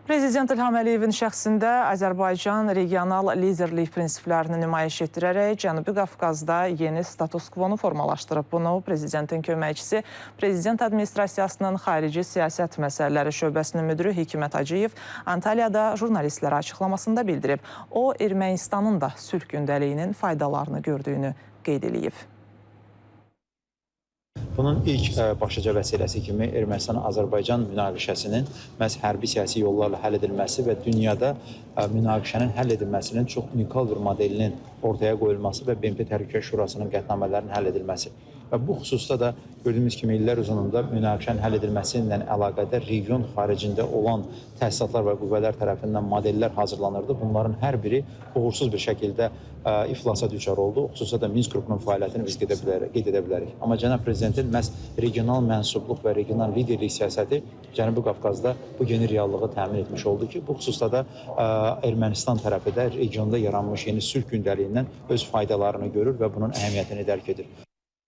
Prezident İlham Əliyevin şəxsində Azərbaycan regional liderlik prinsiplərini nümayiş etdirərək Cənubi Qafqazda yeni status kvonu formalaşdırıb. Bunu prezidentin köməkçisi, prezident administrasiyasının xarici siyasət məsələləri şöbəsinin müdürü Hikmət Hacıyev Antalyada jurnalistlərə açıqlamasında bildirib. O, Ermənistanın da sülh gündəliyinin faydalarını gördüyünü qeyd edib. Bunun ilk başlıca vəsiləsi kimi Ermənistan-Azərbaycan münaqişəsinin məhz hərbi siyasi yollarla həll edilməsi və dünyada münaqişənin həll edilməsinin çox unikal bir modelinin ortaya qoyulması və BMT Təhlükəsizlik Şurasının qətnamələrinin həll edilməsi. Və bu xüsusda da gördüyümüz kimi illər uzunluğunda münaqişənin həll edilməsi ilə əlaqədar region xaricində olan təsisatlar və qüvvələr tərəfindən modellər hazırlanırdı. Bunların hər biri uğursuz bir şəkildə iflasa düçar oldu. Xüsusilə də Minsk qrupunun fəaliyyətini biz qeyd edə bilərik. Amma cənab prezidentin məhz regional mənsubluq və regional liderlik siyasəti Cənubi Qafqazda bu yeni reallığı təmin etmiş oldu ki, bu xüsusda da Ermənistan tərəfi də regionda yaranmış yeni sülh gündəliyindən öz faydalarını görür və bunun əhəmiyyətini dərk edir.